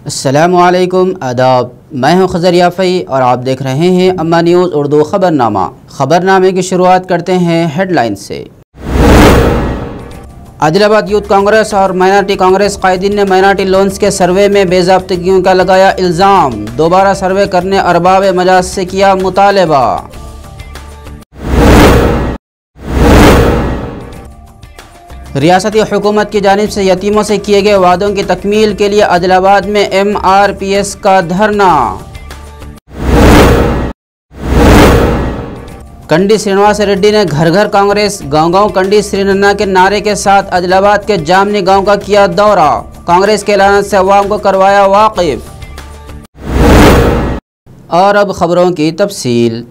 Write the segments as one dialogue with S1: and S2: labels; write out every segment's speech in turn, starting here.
S1: अस्सलामुअलैकुम आदाब, मैं हूं खज़र याफ़ई और आप देख रहे हैं अम्मा न्यूज़ उर्दू ख़बरनामा। ख़बरनामे की शुरुआत करते हैं हेडलाइन से। आदिलाबाद यूथ कांग्रेस और माइनॉरिटी कांग्रेस कायदीन ने माइनॉरिटी लोन्स के सर्वे में बेज़ाब्तगियों का लगाया इल्ज़ाम। दोबारा सर्वे करने अरबाब मजाज से किया मुतालबा। रियासती हुकूमत की जानिब से यतीमों से किए गए वादों की तकमील के लिए आदिलाबाद में MRPS का धरना। कंडी श्रीनिवास रेड्डी ने घर घर कांग्रेस, गांव गांव कंडी श्रीनन्ना के नारे के साथ आदिलाबाद के जामनी गांव का किया दौरा। कांग्रेस के ऐलान से अवाम को करवाया वाकिफ। और अब खबरों की तफसील।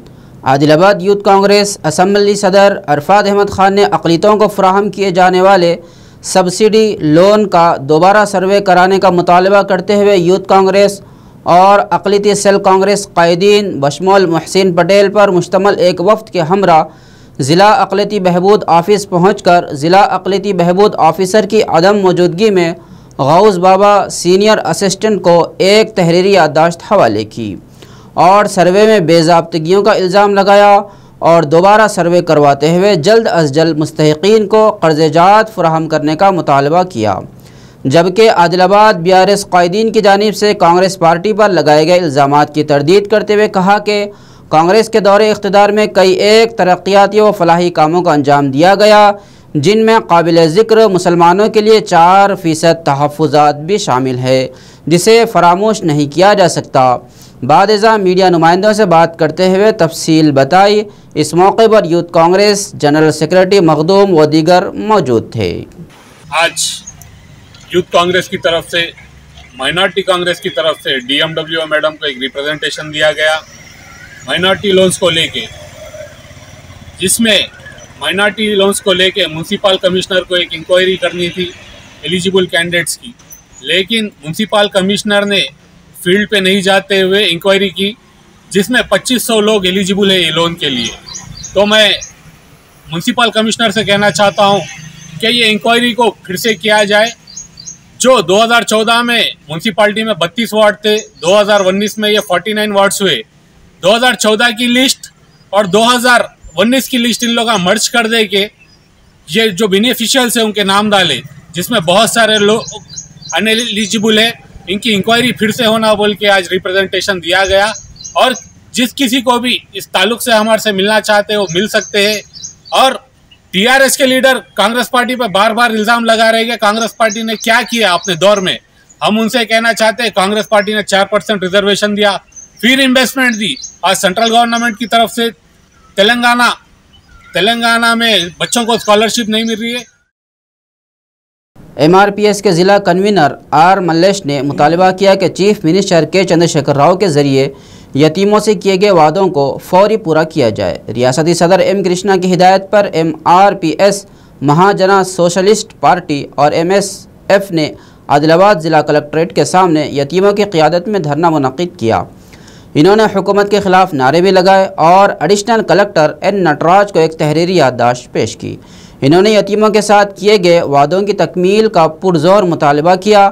S1: आदिलाबाद यूथ कांग्रेस असम्बली सदर अरफात अहमद खान ने अक़लियतों को फराहम किए जाने वाले सब्सिडी लोन का दोबारा सर्वे कराने का मुतालबा करते हुए यूथ कांग्रेस और अक़लियती सेल कांग्रेस कायदीन बशमूल मोहसिन पटेल पर मुश्तमल एक वफ़द के हमरा ज़िला अक़लियती बहबूद ऑफिस पहुँचकर ज़िला अक़लियती बहबूद ऑफिसर की अदम मौजूदगी में गौस बाबा सीनियर असिस्टेंट को एक तहरीरी याददाश्त हवाले की और सर्वे में बेज़ाब्तगियों का इल्ज़ाम लगाया और दोबारा सर्वे करवाते हुए जल्द अज जल्द मुस्तहिक़ीन को कर्ज़-ए-जात फ़राहम करने का मुतालबा किया। जबकि आदिलाबाद BRS कायदीन की जानिब से कांग्रेस पार्टी पर लगाए गए इल्ज़ामात की तरदीद करते हुए कहा कि कांग्रेस के दौरे इख्तिदार में कई एक तरक्याती व फलाही कामों का अंजाम दिया गया, जिनमें काबिल ज़िक्र मुसलमानों के लिए 4% तहफ़्फ़ुज़ात भी शामिल है, जिसे फरामोश नहीं किया जा सकता। बादशाह मीडिया नुमाइंदों से बात करते हुए तफसील बताई। इस मौके पर youth Congress general secretary Makhdoom व दीगर मौजूद थे।
S2: आज यूथ कांग्रेस की तरफ से माइनॉरिटी कांग्रेस की तरफ से DMWO मैडम को एक रिप्रेजेंटेशन दिया गया माइनॉरिटी लोन्स को लेके, जिसमें माइनॉरिटी लोन्स को लेके म्यूनसिपल कमिश्नर को एक इंक्वायरी करनी थी एलिजिबल कैंडिडेट्स की, लेकिन म्यूनसिपल कमिश्नर ने फील्ड पे नहीं जाते हुए इंक्वायरी की, जिसमें 2500 लोग एलिजिबल है ये लोन के लिए। तो मैं म्यूनसिपल कमिश्नर से कहना चाहता हूँ कि ये इंक्वायरी को फिर से किया जाए। जो 2014 में म्यूनसिपालिटी में 32 वार्ड थे, 2019 में ये 49 वार्ड्स हुए। 2014 की लिस्ट और 2019 की लिस्ट इन लोगों का मर्ज कर दे के ये जो बेनिफिशियल्स है उनके नाम डाले, जिसमें बहुत सारे लोग अनएलिजिबल है। इनकी इंक्वायरी फिर से होना बोल के आज रिप्रेजेंटेशन दिया गया और जिस किसी को भी इस ताल्लुक से हमारे से मिलना चाहते हैं वो मिल सकते हैं। और TRS के लीडर कांग्रेस पार्टी पर बार बार इल्ज़ाम लगा रहे हैं कि कांग्रेस पार्टी ने क्या किया अपने दौर में। हम उनसे कहना चाहते हैं कांग्रेस पार्टी ने 4% रिजर्वेशन दिया, फिर इन्वेस्टमेंट दी। आज सेंट्रल गवर्नमेंट की तरफ से तेलंगाना में बच्चों को स्कॉलरशिप नहीं मिल रही है।
S1: MRPS के ज़िला कन्वीनर R मल्लेश ने मुतालबा किया कि चीफ मिनिस्टर के चंद्रशेखर राव के ज़रिए यतीमों से किए गए वादों को फौरी पूरा किया जाए। रियासती सदर M कृष्णा की हिदायत पर MRPS महाजना सोशलिस्ट पार्टी और MSF ने आदिलाबाद ज़िला कलेक्ट्रेट के सामने यतीमों की क़ियादत में धरना मुनक़्क़िद किया। इन्होंने हुकूमत के ख़िलाफ़ नारे भी लगाए और एडिशनल कलेक्टर N नटराज को एक तहरीरी याददाश्त पेश की। इन्होंने यतीमों के साथ किए गए वादों की तकमील का पुरज़ोर मुतालबा किया।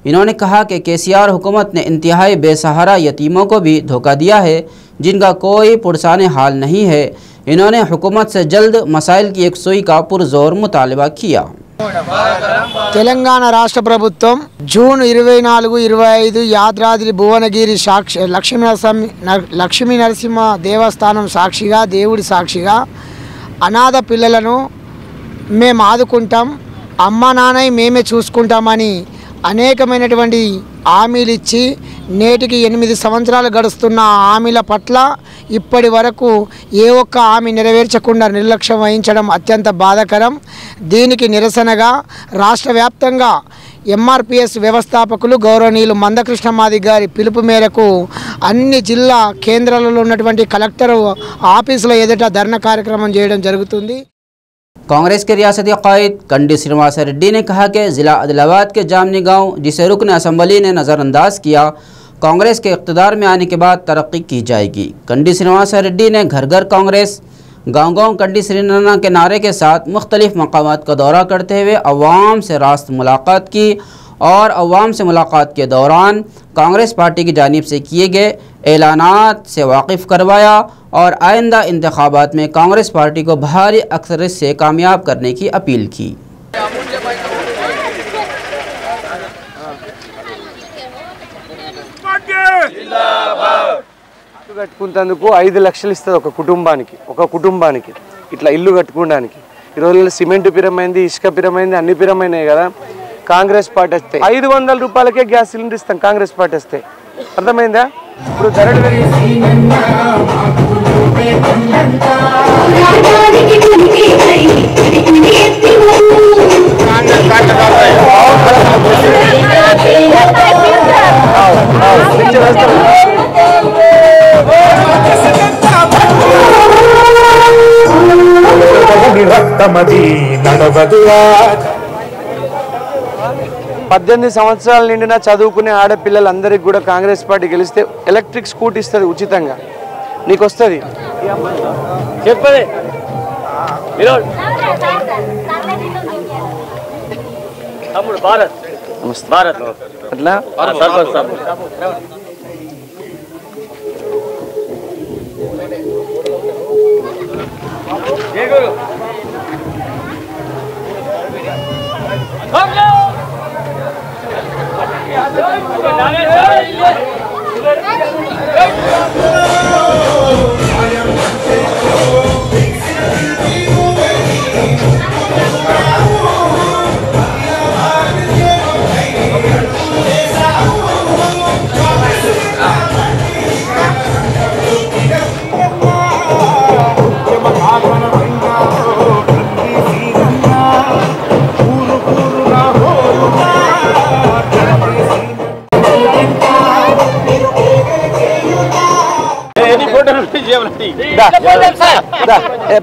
S1: इन्होंने कहा कि KCR हुकूमत ने इंतहाई बेसहारा यतीमों को भी धोखा दिया है, जिनका कोई पुरसाने हाल नहीं है। इन्होंने हुकूमत से जल्द मसाइल की एकसुई का पुरज़ोर मुतालबा किया।
S3: తెలంగాణ రాష్ట్ర ప్రభుత్వం జూన్ 24-25 యాదాద్రి భువనగిరి లక్ష్మీ నరసింహ దేవస్థానం సాక్షిగా దేవుడి సాక్షిగా అనాథ పిల్లలను మేము ఆదుకుంటాం, అమ్మ నాన్నని మేమే చూసుకుంటామని అనేకమైనటువంటి హామీలు ఇచ్చి నేటికి 8 సంవత్సరాలు గడుస్తున్న హామీల పట్ల ఇప్పటి వరకు ఏ ఒక్క హామీ నెరవేర్చకుండా నిర్లక్ష్యం వహించడం అత్యంత బాధాకరం। దీనికి నిరసనగా రాష్ట్ర వ్యాప్తంగా MRPS వ్యవస్థాపకులు గౌరవనీయులు మందకృష్ణమాది గారి పిలుపు మేరకు అన్ని జిల్లా కేంద్రాలలో ఉన్నటువంటి కలెక్టర్ ఆఫీసుల ఎదుట ధర్నా కార్యక్రమం చేయడం జరుగుతుంది।
S1: कांग्रेस के रियासती कायद कंडी श्रीनिवास रेड्डी ने कहा कि ज़िला आदिलाबाद के जामनी गांव, जिसे रुकन असम्बली ने नज़रअंदाज किया, कांग्रेस के इक़्तिदार में आने के बाद तरक्की की जाएगी। कंडी श्रीनिवास रेड्डी ने घर घर कांग्रेस, गाँव गाँव कंडी श्रीनन्ना के नारे के साथ मुख्तलिफ मकामात का दौरा करते हुए अवाम से रास्त मुलाकात की और अवाम से मुलाकात के दौरान कांग्रेस पार्टी की जानिब से किए गए ऐलानात से वाकिफ़ करवाया और आइंदा इंतखाबात में कांग्रेस पार्टी को भारी अक्सरियत से कामयाब करने की अपील की।
S4: కట్టుకుంటందుకు 5 లక్షలు ఇస్తుంది ఒక కుటుంబానికి ఇట్లా ఇల్లు కట్టుకోవడానికి. ఈ రోజుల్లో సిమెంట్ పిరమైంది, ఇసుక పిరమైంది, అన్ని పిరమైనాయి కదా. కాంగ్రెస్ పార్టీ వస్తే 500 రూపాయలకే గ్యాస్ సిలిండర్ ఇస్తాం. కాంగ్రెస్ పార్టీ వస్తే అర్థమైందా? ఇప్పుడు ధరలు పద్దెనిమిది సంవత్సరాల నిండిన చదువుకునే ఆడపిల్లలందరికీ కూడా కాంగ్రెస్ పార్టీ గెలిస్తే ఎలక్ట్రిక్ స్కూటీ ఇస్తుంది ఉచితంగా. నీకు వస్తుంది అట్లా.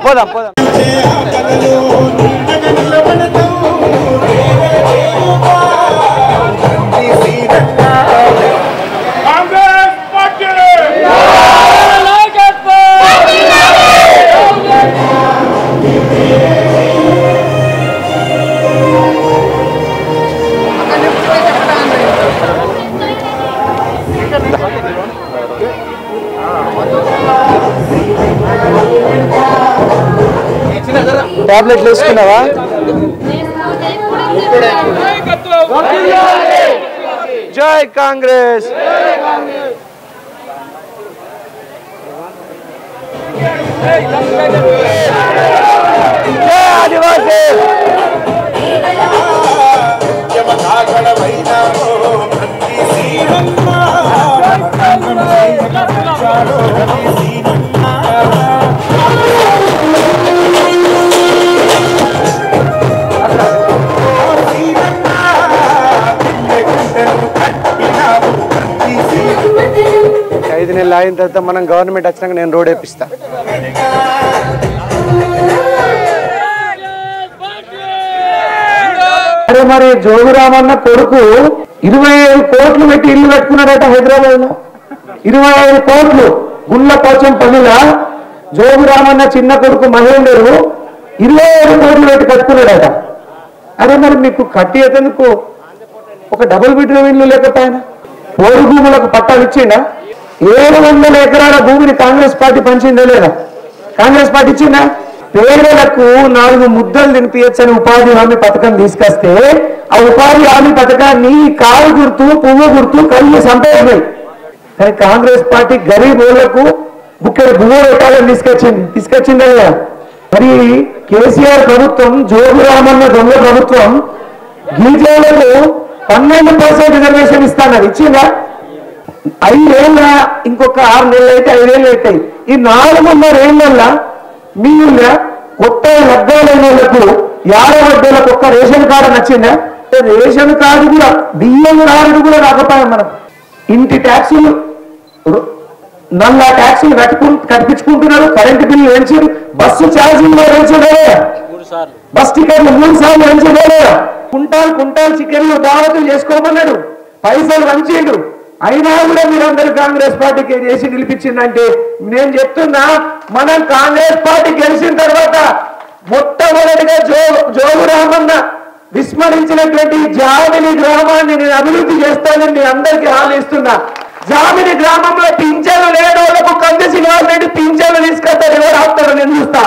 S4: పోదాం పోదాం. టాబ్లెట్లు వేసుకున్నావా? జై కాంగ్రెస్. జై ఆదివాసీ. ఐదు నెలలు అయిన తర్వాత మనం గవర్నమెంట్ వచ్చినాక నేను రోడ్ వేపిస్తా. అరే మరి జోగురామన్న కొడుకు 25 కోట్లు పెట్టి ఇల్లు కట్టుకున్నాడట హైదరాబాద్ లో. 25 కోట్లు గుళ్ళ పోచం పల్లిలా జోగురామన్న చిన్న కొడుకు మహేందరు 25 కోట్లు పెట్టి కట్టుకున్నాడట. అరే మరి మీకు కట్టి ఎతేందుకు ఒక డబుల్ బెడ్రూమ్ ఇల్లు లేకపోయినా పోరు భూములకు పట్టాలు ఇచ్చిండా? 700 ఎకరాల భూమిని కాంగ్రెస్ పార్టీ పంచిందా లేదా? కాంగ్రెస్ పార్టీ ఇచ్చిందా? పేదలకు 4 ముద్దలు తినిపించని ఉపాధి హామీ పథకం తీసుకొస్తే ఆ ఉపాధి హామీ పథకాన్ని కారు గుర్తు, పువ్వు గుర్తు కళ్ళు సంపేసినాయి. కానీ కాంగ్రెస్ పార్టీ గరీబులకు బుక్కెడు భూమి పెట్టాలని తీసుకొచ్చిందా లేదా? మరి కేసీఆర్ ప్రభుత్వం, జోగురామన్న దొంగ ప్రభుత్వం గీజాలకు 12% రిజర్వేషన్ ఇస్తానని ఇచ్చిందా? 5 ఏళ్ళ ఇంకొక 6 నెలలు అయితే 5 ఏళ్ళు అవుతాయి. ఈ 4.5 ఏళ్ళ మీ కొత్త లగ్గాలైన వాళ్ళకు 50 వడ్డీలకు ఒక్క రేషన్ కార్డు నచ్చిందా? రేషన్ కార్డు కూడా, బియ్యం కార్డు కూడా రాకపోయాం. మనం ఇంటి ట్యాక్సులు, నల్ల ట్యాక్సులు కట్టించుకుంటున్నారు. కరెంటు బిల్లు పెంచారు, బస్సు ఛార్జీలు పెంచడే, బస్ టికెట్లు 3 సార్లు పెంచడే, కుంటాలు చికెన్లు దావతులు చేసుకోమన్నాడు, పైసలు వంచిండు. అయినా కూడా మీరందరూ కాంగ్రెస్ పార్టీకి చేసి నిలిపించిందంటే నేను చెప్తున్నా, మనం కాంగ్రెస్ పార్టీ గెలిచిన తర్వాత మొట్టమొదటిగా జోగురామన్న విస్మరించినటువంటి జామిని గ్రామాన్ని నేను అభివృద్ధి చేస్తానని మీ అందరికీ హామీ ఇస్తున్నా. జామిని గ్రామంలో పింఛన్లు లేనోళ్లకు కంది శ్రీనివాస్ రెడ్డి పింఛన్లు తీసుకొస్తాను. ఎవరు ఆపుతారో నేను చూస్తా,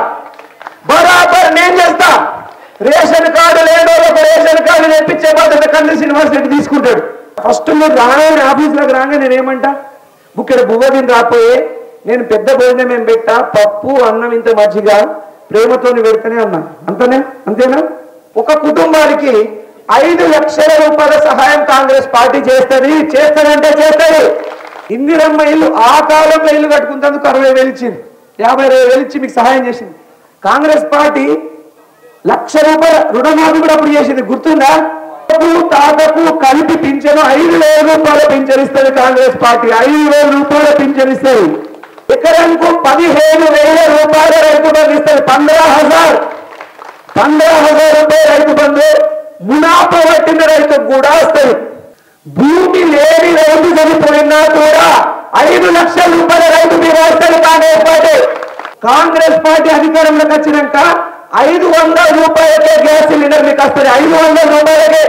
S4: బరాబర్ నేను చేస్తా. రేషన్ కార్డు లేనోళ్లకు రేషన్ కార్డు తెప్పించే బాధ్యత కంది శ్రీనివాస్ రెడ్డి తీసుకుంటాడు. ఫస్ట్ మీరు రాగానే ఆఫీసులోకి రాగానే నేను ఏమంటా, ఇక్కడ బువ్వదిని రాపోయే నేను పెద్ద భోజనం ఏం పెట్టా, పప్పు అన్నం ఇంత మజ్జిగా ప్రేమతో పెడతానే అన్నా. అంతేనా? ఒక కుటుంబానికి 5 లక్షల రూపాయల సహాయం కాంగ్రెస్ పార్టీ చేస్తానంటే చేస్తుంది. ఇందిరమ్మ ఇల్లు ఆ కాలంలో ఇల్లు కట్టుకున్నందుకు 60,000 ఇచ్చింది, 52,000 ఇచ్చి మీకు సహాయం చేసింది. కాంగ్రెస్ పార్టీ 1,00,000 రూపాయల రుణమాఫీ కూడా అప్పుడు చేసింది, గుర్తుందా? తాతకు కలిపి పింఛను 5,000 రూపాయల పింఛన్ ఇస్తుంది కాంగ్రెస్ పార్టీ. 5,000 రూపాయల పింఛన్ ఇస్తుంది. ఎకరానికి 15,000 రూపాయల రైతు బంధు ఇస్తుంది. 15,000 రూపాయల రైతు బంధు మునాఫా పట్టిన రైతుకు కూడా వస్తుంది. భూమి లేని రైతు చనిపోయినా కూడా 5 లక్షల రూపాయల రైతు బీమా వస్తుంది కాంగ్రెస్ పార్టీ అధికారంలోకి వచ్చినాక 500 రూపాయలకే గ్యాస్ సిలిండర్ మీకు వస్తుంది. 500 రూపాయలకే.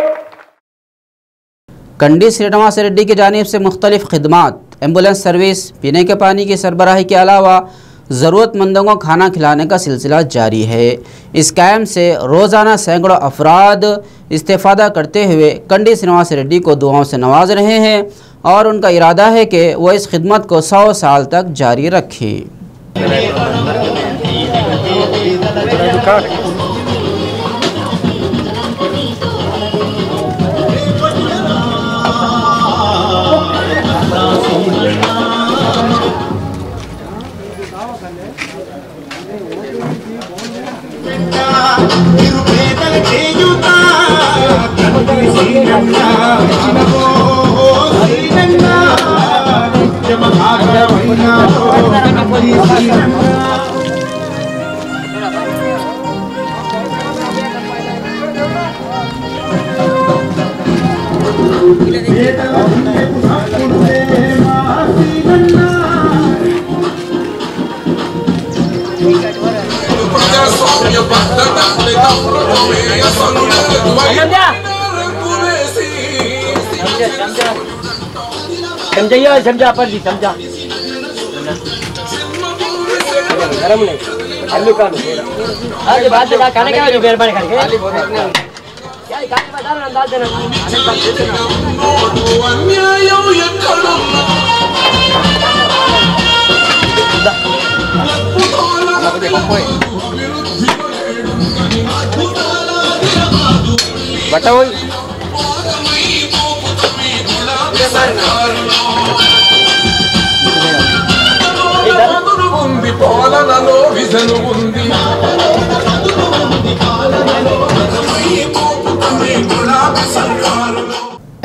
S1: कंडी श्रीनिवास रेड्डी की जानिब से मुख्तलिफ खिदमात, एम्बुलेंस सर्विस, पीने के पानी की सरबराही के अलावा ज़रूरतमंदों को खाना खिलाने का सिलसिला जारी है। इस कैम्प से रोज़ाना सैकड़ों अफराद इस्तेफ़ादा करते हुए कंडी श्रीनिवास रेड्डी को दुआओं से नवाज रहे हैं और उनका इरादा है कि वो इस खिदमत को 100 साल तक जारी रखें।
S5: समझा पर जी समझा गरम नहीं आलू का आज बात का खाने का जो मेहरबानी करके क्या गाड़ी बता रहा अंदाज देना बताओ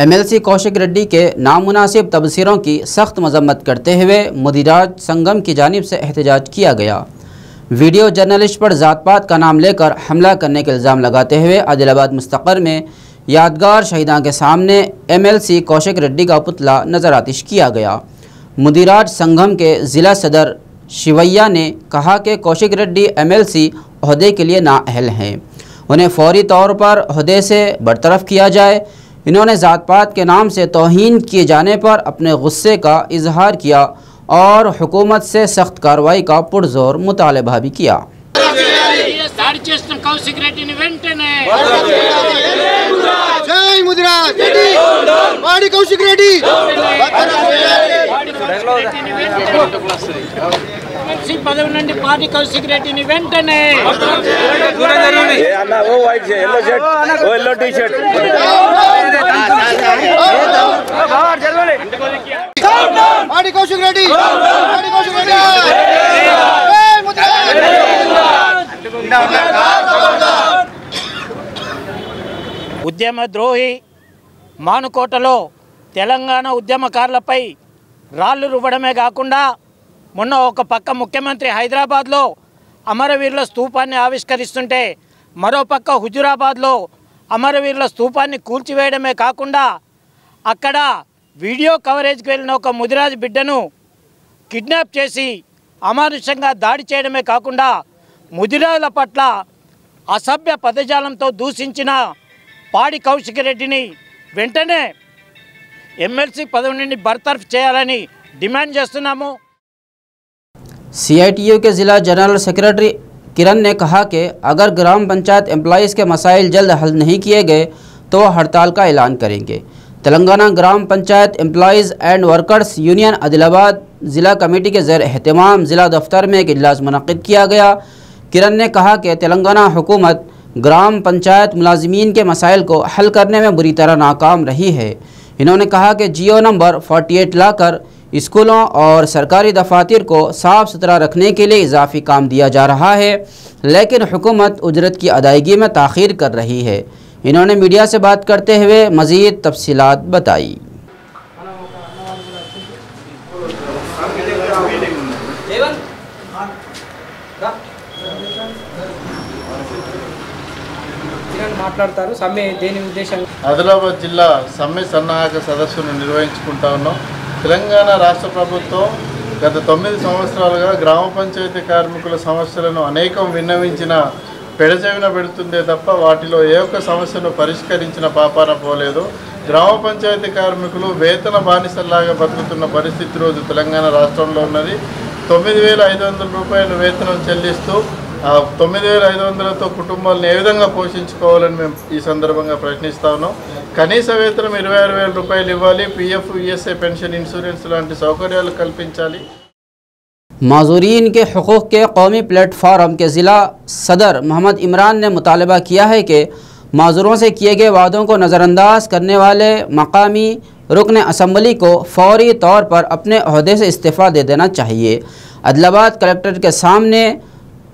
S1: MLC कौशिक रेड्डी के नामुनासिब तबसीरों की सख्त मजम्मत करते हुए मुदिराज संगम की जानिब से एहतजाज किया गया। वीडियो जर्नलिस्ट पर ज़ात पात का नाम लेकर हमला करने के इल्ज़ाम लगाते हुए आदिलाबाद मुस्तक़र में यादगार शहीदां के सामने MLC कौशिक रेड्डी का पुतला नज़र आतिश किया गया। मुदिराज संगम के ज़िला सदर शिवैया ने कहा कि कौशिक रेड्डी MLC ओहदे के लिए नाअहल हैं, उन्हें फौरी तौर पर ओहदे से बरतरफ किया जाए। इन्होंने ज़ात पात के नाम से तौहीन किए जाने पर अपने गुस्से का इजहार किया और हुकूमत से सख्त कार्रवाई का पुरजोर मुतालबा भी किया।
S5: పదవి నుండి పార్టీ కౌశిక్ రెడ్డిని వెంటనే కౌశిక్ రెడ్డి ఉద్యమ ద్రోహి మానుకోటలో తెలంగాణ ఉద్యమకారులపై రాళ్లు రువ్వడమే కాకుండా మొన్న ఒక పక్క ముఖ్యమంత్రి హైదరాబాద్లో అమరవీరుల స్తూపాన్ని ఆవిష్కరిస్తుంటే మరోపక్క హుజురాబాద్లో అమరవీరుల స్తూపాన్ని కూల్చివేయడమే కాకుండా అక్కడ వీడియో కవరేజ్కి వెళ్ళిన ఒక ముదిరాజు బిడ్డను కిడ్నాప్ చేసి అమానుషంగా దాడి చేయడమే కాకుండా ముదిరాజుల పట్ల అసభ్య పదజాలంతో దూషించిన
S6: పాడి కౌశిక్ రెడ్డిని వెంటనే ఎమ్మెల్సీ పదవి నుండి బర్తరఫ్ చేయాలని డిమాండ్ చేస్తున్నాము।
S1: CITU के ज़िला जनरल सेक्रेटरी किरण ने कहा कि अगर ग्राम पंचायत एम्प्लॉइज़ के मसाइल जल्द हल नहीं किए गए तो हड़ताल का ऐलान करेंगे। तेलंगाना ग्राम panchayat employees and workers union Adilabad ज़िला कमेटी के ज़ेर एहतमाम ज़िला दफ्तर में एक इजलास मुनक़्क़िद किया गया। किरण ने कहा कि तेलंगाना हुकूमत ग्राम पंचायत मुलाजिमीन के मसाइल को हल करने में बुरी तरह नाकाम रही है। इन्होंने कहा कि जियो नंबर 48 लाकर स्कूलों और सरकारी दफातर को साफ़ सुथरा रखने के लिए इजाफी काम दिया जा रहा है, लेकिन हुकूमत उजरत की अदायगी में ताख़ीर कर रही है। इन्होंने मीडिया से बात करते हुए मज़ीद तफसीलात बताई।
S7: ఆదిలాబాద్ జిల్లా సమ్మె సన్నాహక సదస్సును నిర్వహించుకుంటా ఉన్నాం। తెలంగాణ రాష్ట్ర ప్రభుత్వం గత 9 సంవత్సరాలుగా గ్రామ పంచాయతీ కార్మికుల సమస్యలను అనేకం విన్నవించిన పెడచెవిన పెడుతుందే తప్ప వాటిలో ఏ ఒక్క సమస్యను పరిష్కరించిన పాపాన పోలేదు। గ్రామ పంచాయతీ కార్మికులు వేతన బానిసల్లాగా బతుకుతున్న పరిస్థితి రోజు తెలంగాణ రాష్ట్రంలో ఉన్నది। 9,500 రూపాయలు వేతనం చెల్లిస్తూ 9,500తో కుటుంబాలను ఏ విధంగా పోషించుకోవాలని మేము ఈ సందర్భంగా ప్రశ్నిస్తా ఉన్నాం। కనీస వేతనం 26,000 రూపాయలు ఇవ్వాలి, PF, ESA పెన్షన్, ఇన్సూరెన్స్ లాంటి సౌకర్యాలు కల్పించాలి।
S1: माजूरीन के हुकूक़ के कौमी प्लेटफार्म के ज़िला सदर मोहम्मद इमरान ने मुतालबा किया है कि माजूरों से किए गए वादों को नज़रअंदाज करने वाले मकामी रुकन असम्बली को फौरी तौर पर अपने अहदे से इस्तीफ़ा दे देना चाहिए। आदिलाबाद कलेक्ट्रेट के सामने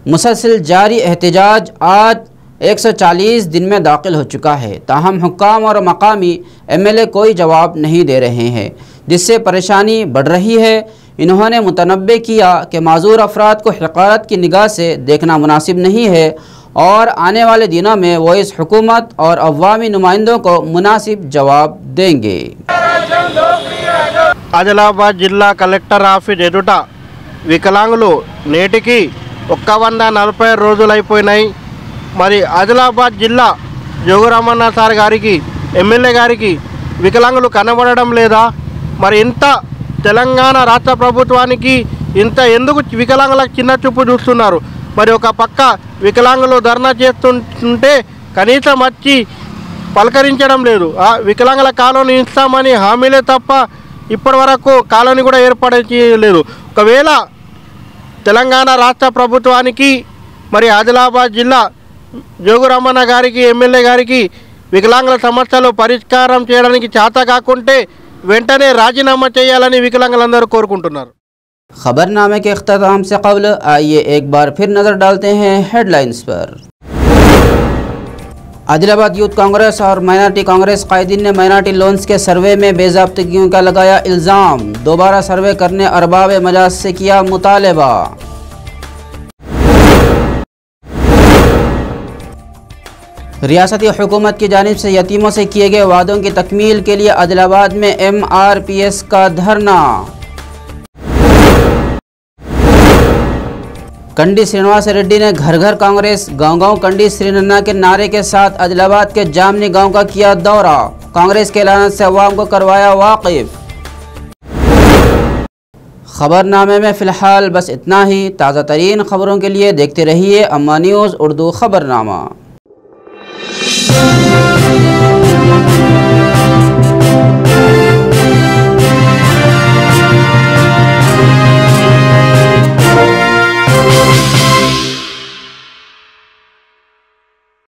S1: मुसलसल जारी एहतजाज आज 140 दिन में दाखिल हो चुका है, ताहम हुक्काम और मकामी MLA कोई जवाब नहीं दे रहे हैं, जिससे परेशानी बढ़ रही है। इन्होंने मुतनब्बे किया कि माजूर अफराद को हक़ारत की निगाह से देखना मुनासिब नहीं है और आने वाले दिनों में वो इस हुकूमत और अवामी नुमाइंदों को मुनासिब जवाब देंगे।
S8: ఆదిలాబాద్ జిల్లా కలెక్టర్ ఆఫీస్ ఎదుట వికలాంగులు నేటికి 140 రోజులైపోయినాయి। మరి ఆదిలాబాద్ జిల్లా జోగురామన్న సార్ గారికి, MLA గారికి వికలాంగులు కనబడడం లేదా? మరి ఇంత తెలంగాణ రాష్ట్ర ప్రభుత్వానికి ఇంత ఎందుకు వికలాంగులకు చిన్న చూపు చూస్తున్నారు? మరి ఒక పక్క వికలాంగులు ధర్నా చేస్తుంటే కనీసం వచ్చి పలకరించడం లేదు। వికలాంగుల కాలనీ ఇస్తామని హామీలే తప్ప ఇప్పటి వరకు కాలనీ కూడా ఏర్పాటు చేయలేదు। ఒకవేళ తెలంగాణ రాష్ట్ర ప్రభుత్వానికి మరి ఆదిలాబాద్ జిల్లా జోగురామన్న గారికి, MLA గారికి వికలాంగుల సమస్యలు పరిష్కారం చేయడానికి చేత కాకుంటే వెంటనే రాజీనామా చేయాలని వికలాంగులందరూ కోరుకుంటున్నారు।
S1: खबरनामे के इख्तिताम से कबल आइए एक बार फिर नज़र डालते हैं हेडलाइंस पर। आदिलाबाद यूथ कांग्रेस और माइनॉरिटी कांग्रेस कायदीन ने माइनॉरिटी लोन्स के सर्वे में बेज़ाब्तगियों का लगाया इल्ज़ाम, दोबारा सर्वे करने अरबाब मजाज से किया मुतालबा। रियासती हुकूमत की जानिब से यतीमों से किए गए वादों की तकमील के लिए आदिलाबाद में MRPS का धरना। कंडी श्रीनिवास रेड्डी ने घर घर कांग्रेस, गांव गांव कंडी श्रीनन्ना के नारे के साथ आदिलाबाद के जामनी गांव का किया दौरा, कांग्रेस के ऐलान से अवाम को करवाया वाकिफ। खबरनामे में फ़िलहाल बस इतना ही। ताज़ा तरीन खबरों के लिए देखते रहिए अम्मा न्यूज़ उर्दू खबरनामा।